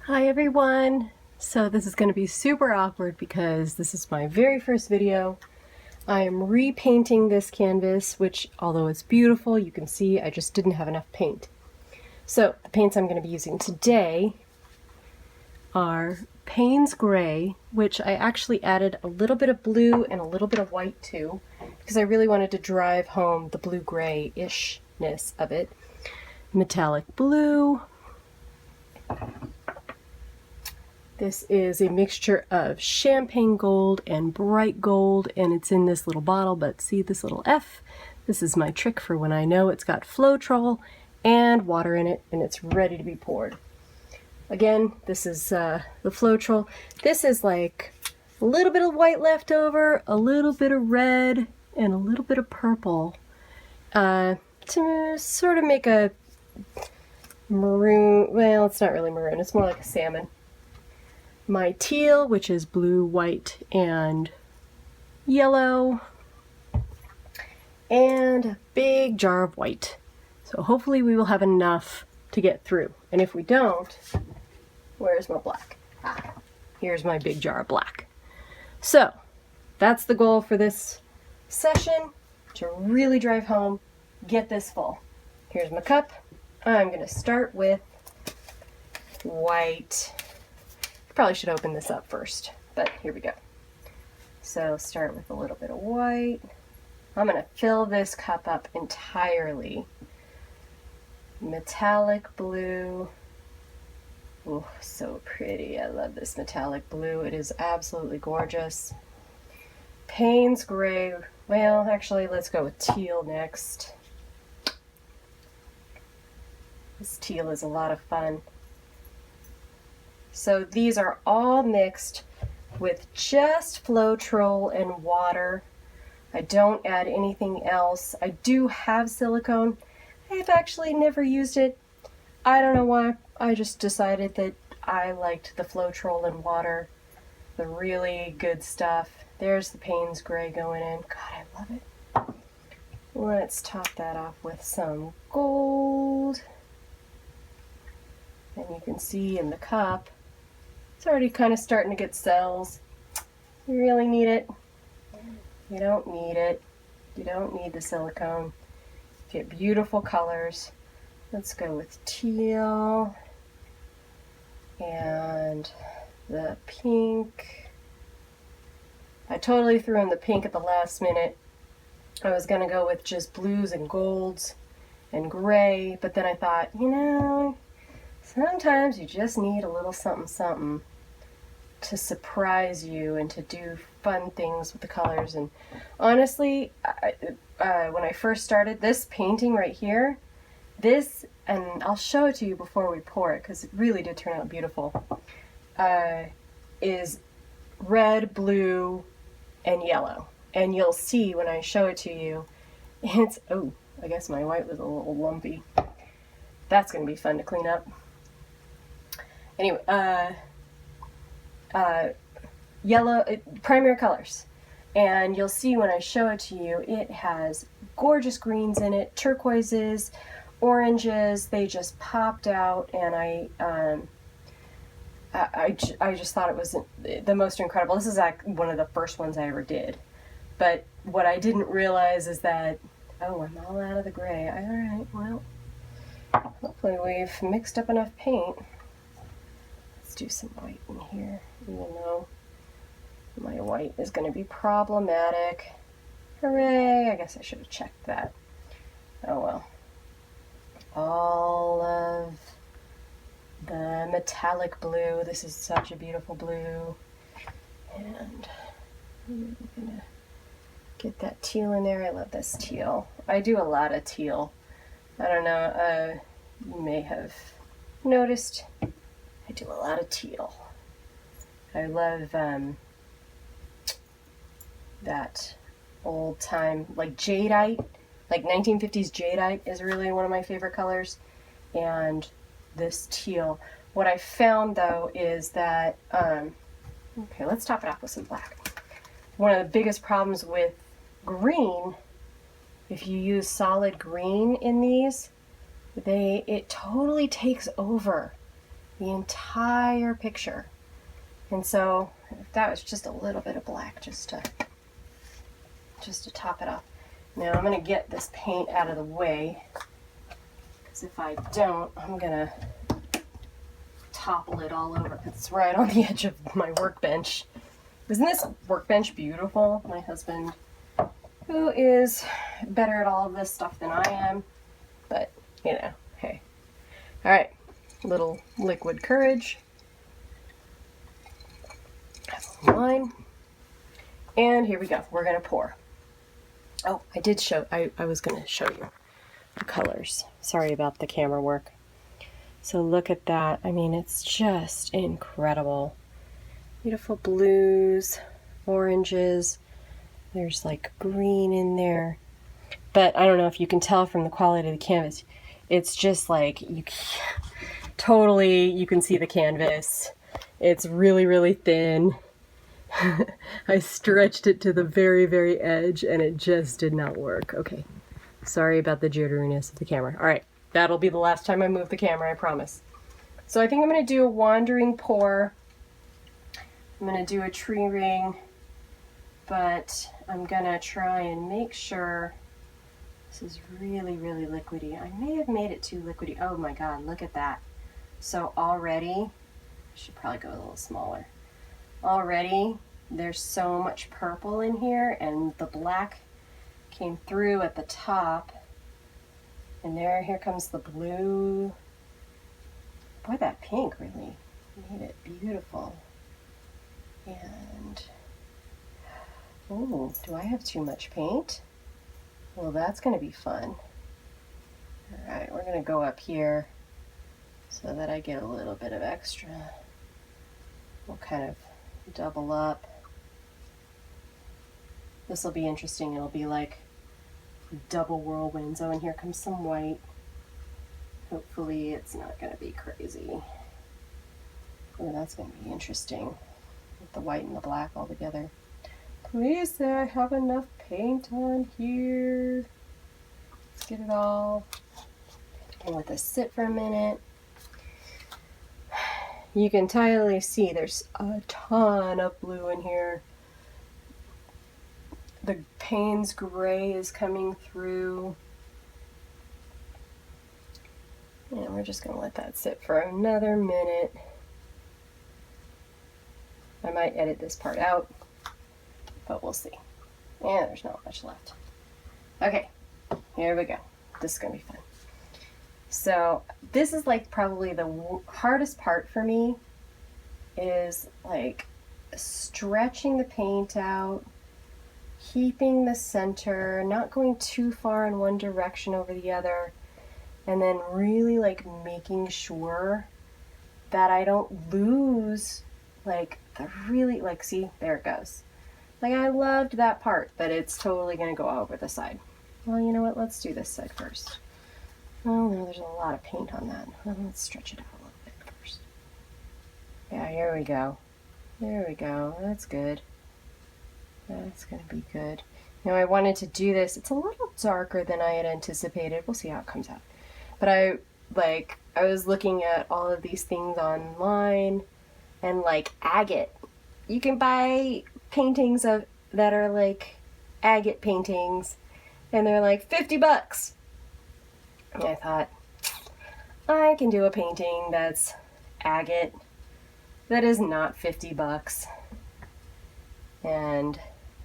Hi everyone! So this is going to be super awkward because this is my very first video. I am repainting this canvas, which although it's beautiful, you can see I just didn't have enough paint. So the paints I'm going to be using today are Payne's Gray, which I actually added a little bit of blue and a little bit of white too, because I really wanted to drive home the blue-gray-ishness of it. Metallic blue. This is a mixture of champagne gold and bright gold, and it's in this little bottle, but see this little F? This is my trick for when I know it's got Floetrol and water in it, and it's ready to be poured. Again, this is the Floetrol. This is like a little bit of white left over, a little bit of red, and a little bit of purple to sort of make a maroon. Well, it's not really maroon, it's more like a salmon. My teal, which is blue, white, and yellow, and a big jar of white. So hopefully we will have enough to get through. And if we don't, where's my black? Here's my big jar of black. So that's the goal for this session, to really drive home, get this full. Here's my cup. I'm going to start with white. Probably should open this up first, but here we go. So start with a little bit of white. I'm going to fill this cup up entirely. Metallic blue. Oh, so pretty. I love this metallic blue. It is absolutely gorgeous. Payne's Gray. Well, actually, let's go with teal next. This teal is a lot of fun. So these are all mixed with just Floetrol and water. I don't add anything else. I do have silicone. I've actually never used it. I don't know why. I just decided that I liked the Floetrol and water, the really good stuff. There's the Payne's Gray going in. God, I love it. Let's top that off with some gold. And you can see in the cup, it's already kind of starting to get cells. You really need it? You don't need it. You don't need the silicone. Get beautiful colors. Let's go with teal and the pink. I totally threw in the pink at the last minute. I was going to go with just blues and golds and gray, but then I thought, you know, sometimes you just need a little something something to surprise you and to do fun things with the colors. And honestly, when I first started this painting right here, this, and I'll show it to you before we pour it because it really did turn out beautiful, is red, blue, and yellow. And you'll see when I show it to you, it's, oh, I guess my white was a little lumpy. That's going to be fun to clean up. Anyway, yellow, primary colors. And you'll see when I show it to you, it has gorgeous greens in it, turquoises, oranges. They just popped out, and I just thought it was the most incredible. This is like one of the first ones I ever did. But what I didn't realize is that, oh, I'm all out of the gray. All right, well, hopefully we've mixed up enough paint. Let's do some white in here, even though my white is going to be problematic. Hooray! I guess I should have checked that. Oh well. All of the metallic blue. This is such a beautiful blue. And I'm going to get that teal in there. I love this teal. I do a lot of teal. I don't know, you may have noticed I do a lot of teal. I love that old time, like jadeite, like 1950s jadeite is really one of my favorite colors, and this teal. What I found though is that, okay, let's top it off with some black. One of the biggest problems with green, if you use solid green in these, it totally takes over. the entire picture. And so that was just a little bit of black just to top it off. Now I'm going to get this paint out of the way, because if I don't, I'm going to topple it all over. It's right on the edge of my workbench. Isn't this workbench beautiful? My husband, who is better at all of this stuff than I am, but you know, hey. All right, little liquid courage. Line. And here we go. We're going to pour. Oh, I was going to show you the colors. Sorry about the camera work. So look at that. I mean, it's just incredible. Beautiful blues, oranges. There's like green in there. But I don't know if you can tell from the quality of the canvas. It's just like you can see the canvas. It's really, really thin. I stretched it to the very, very edge and it just did not work. Okay, sorry about the jitteriness of the camera. All right, that'll be the last time I move the camera, I promise. So I think I'm going to do a wandering pour. I'm going to do a tree ring, but I'm going to try and make sure this is really, really liquidy. I may have made it too liquidy. Oh my God, look at that. So already, I should probably go a little smaller. Already there's so much purple in here, and the black came through at the top, and here comes the blue. Boy, that pink really made it beautiful. And oh, do I have too much paint? Well, that's going to be fun. All right, we're going to go up here so that I get a little bit of extra. We'll kind of double up. This will be interesting. It'll be like double whirlwinds. Oh, and here comes some white. Hopefully it's not going to be crazy. Oh, that's going to be interesting with the white and the black all together. Please say I have enough paint on here. Let's get it all. And let this sit for a minute. You can entirely see there's a ton of blue in here. The Paynes gray is coming through. And we're just going to let that sit for another minute. I might edit this part out, but we'll see. And there's not much left. Okay, here we go. This is going to be fun. So this is like probably the hardest part for me, is like stretching the paint out, keeping the center, not going too far in one direction over the other, and then really like making sure that I don't lose like the really, like, see, there it goes. Like, I loved that part, but it's totally going to go over the side. Well, you know what? Let's do this side first. Oh no, there's a lot of paint on that. Well, let's stretch it out a little bit first. Yeah, here we go. There we go. That's good. That's going to be good. Now I wanted to do this. It's a little darker than I had anticipated. We'll see how it comes out. But I was looking at all of these things online, and like agate. You can buy paintings that are like agate paintings, and they're like $50. And I thought, I can do a painting that's agate that is not $50. And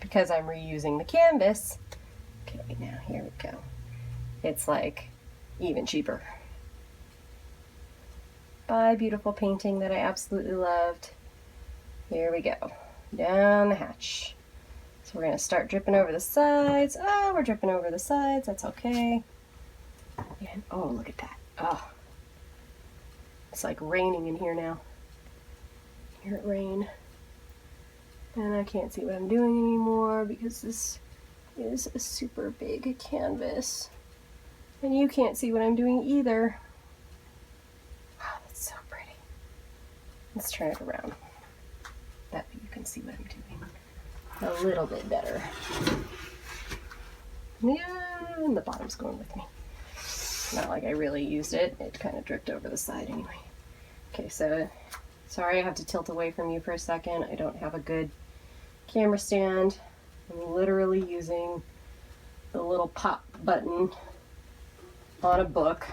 because I'm reusing the canvas, okay, now here we go. It's like even cheaper. Buy beautiful painting that I absolutely loved. Here we go, down the hatch. So we're gonna start dripping over the sides. Oh, we're dripping over the sides, that's okay. And oh, look at that. Oh, it's like raining in here now. Hear it rain. And I can't see what I'm doing anymore because this is a super big canvas. And you can't see what I'm doing either. Wow, that's so pretty. Let's turn it around. That way you can see what I'm doing a little bit better. Yeah, and the bottom's going with me. Not like I really used it. It kind of dripped over the side anyway. Okay, so sorry I have to tilt away from you for a second. I don't have a good camera stand. I'm literally using the little pop button on a book.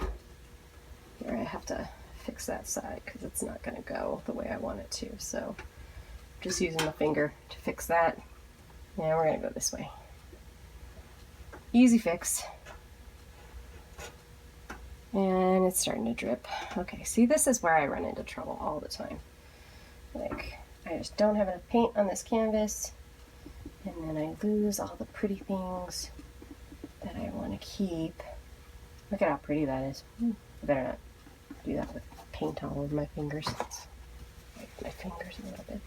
Here, I have to fix that side because it's not going to go the way I want it to. So just using my finger to fix that. Now we're going to go this way. Easy fix. And it's starting to drip. Okay, see, this is where I run into trouble all the time. Like, I just don't have enough paint on this canvas, and then I lose all the pretty things that I want to keep. Look at how pretty that is. I better not do that with paint all over my fingers. Let's wipe my fingers a little bit.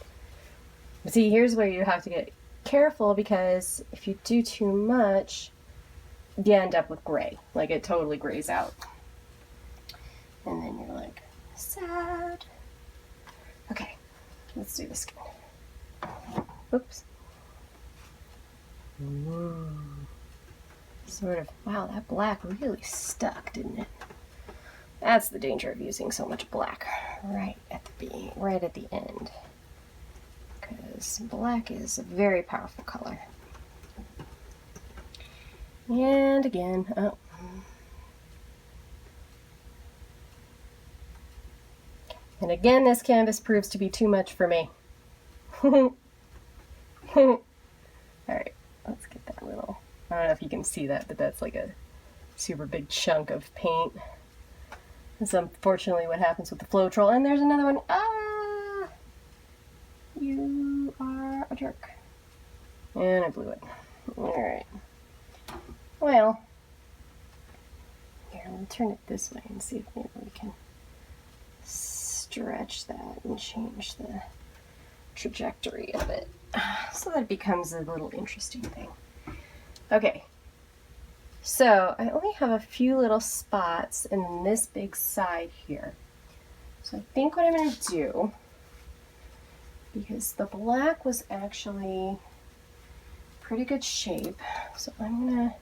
But see, here's where you have to get careful, because if you do too much, you end up with gray. Like, it totally grays out. And then you're like, sad. Okay, let's do this again. Oops. Sort of, wow, that black really stuck, didn't it? That's the danger of using so much black right at the end. Because black is a very powerful color. And again, oh. And again, this canvas proves to be too much for me. All right, let's get that little, I don't know if you can see that, but that's like a super big chunk of paint. That's unfortunately what happens with the Floetrol. And there's another one. Ah! You are a jerk. And I blew it. All right. Well, here, let me turn it this way and see if maybe we can stretch that and change the trajectory of it so that it becomes a little interesting thing. Okay, so I only have a few little spots in this big side here. So I think what I'm going to do, because the black was actually pretty good shape, so I'm going to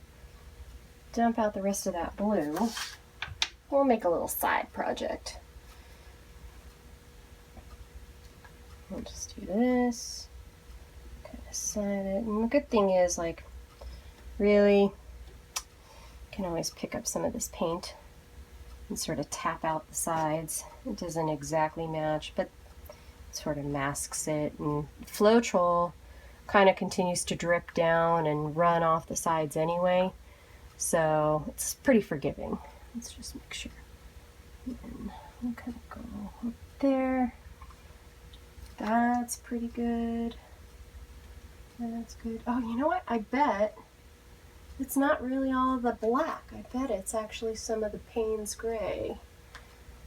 dump out the rest of that blue. We'll make a little side project. We'll just do this, kind of side it. And the good thing is, like, really, you can always pick up some of this paint and sort of tap out the sides. It doesn't exactly match, but it sort of masks it. And Floetrol kind of continues to drip down and run off the sides anyway, so it's pretty forgiving. Let's just make sure. And we'll kind of go up there. That's pretty good. That's good. Oh, you know what? I bet it's not really all of the black. I bet it's actually some of the Paynes gray,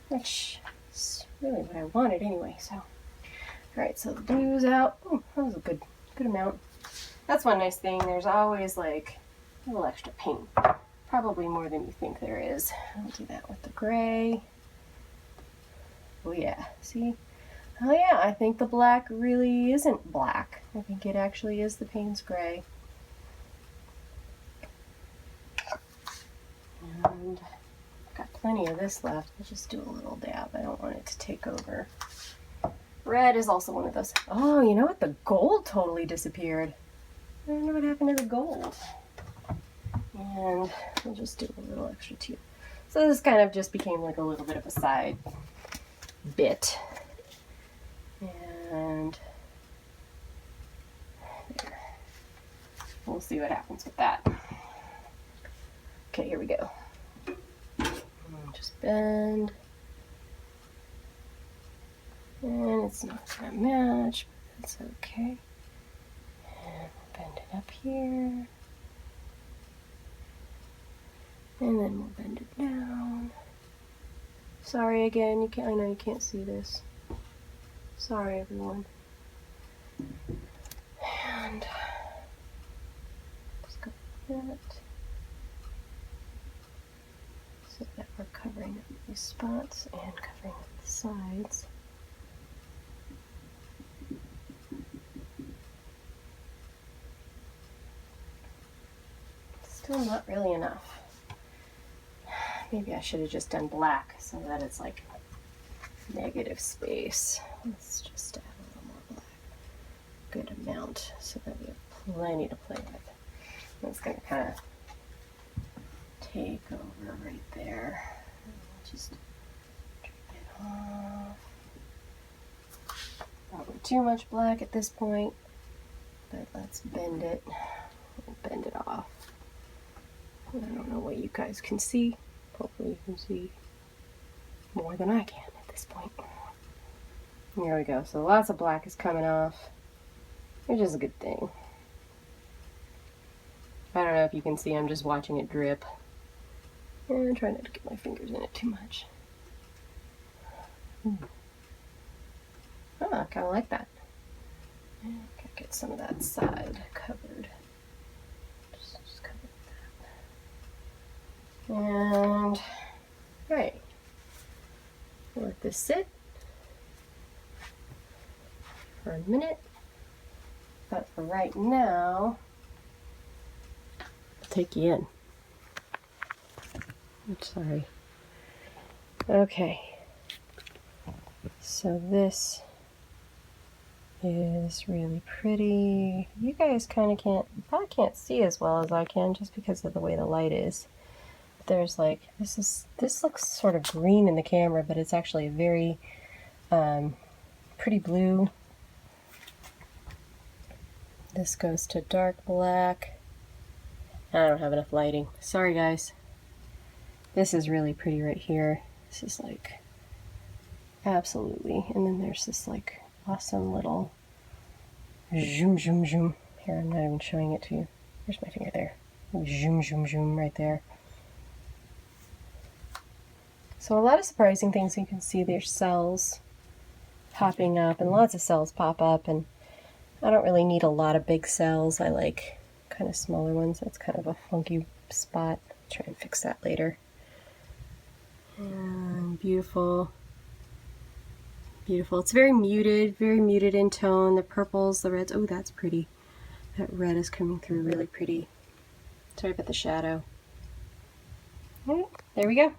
which is really what I wanted anyway. So, all right. So the blue's out. Oh, that was a good amount. That's one nice thing. There's always like a little extra paint, probably more than you think there is. I'll do that with the gray. Oh yeah. See. Oh yeah, I think the black really isn't black. I think it actually is the Paynes gray. And I've got plenty of this left. I'll just do a little dab. I don't want it to take over. Red is also one of those. Oh, you know what? The gold totally disappeared. I don't know what happened to the gold. And we'll just do a little extra teal. So this kind of just became like a little bit of a side bit. And there. We'll see what happens with that. Okay, here we go. Just bend. And it's not going to match, but that's okay. And we'll bend it up here. And then we'll bend it down. Sorry again, I know you can't see this. Sorry everyone. And just go like that. So that we're covering up these spots and covering up the sides. Still not really enough. Maybe I should have just done black so that it's like negative space. Let's just add a little more black. Good amount so that we have plenty to play with. And it's going to kind of take over right there. Just drip it off. Probably too much black at this point, but let's bend it. Bend it off. I don't know what you guys can see. Hopefully you can see more than I can at this point. There we go. So lots of black is coming off, which is a good thing. I don't know if you can see, I'm just watching it drip. And I'm trying not to get my fingers in it too much. I kind of like that. Gotta get some of that side covered. Just cover that. And, right. Let this sit for a minute. But for right now, I'll take you in. Oops, sorry. Okay. So this is really pretty. You guys probably can't see as well as I can just because of the way the light is. There's like, this looks sort of green in the camera, but it's actually a very pretty blue. This goes to dark black. I don't have enough lighting. Sorry guys. This is really pretty right here. This is like, absolutely. And then there's this like awesome little zoom, zoom, zoom. Here, I'm not even showing it to you. Where's my finger there? Zoom, zoom, zoom right there. So a lot of surprising things. You can see there's cells popping up, and lots of cells pop up, and I don't really need a lot of big cells. I like kind of smaller ones. That's kind of a funky spot. I'll try and fix that later. And beautiful. Beautiful. It's very muted in tone. The purples, the reds. Oh, that's pretty. That red is coming through really pretty. Sorry about the shadow. All right, there we go.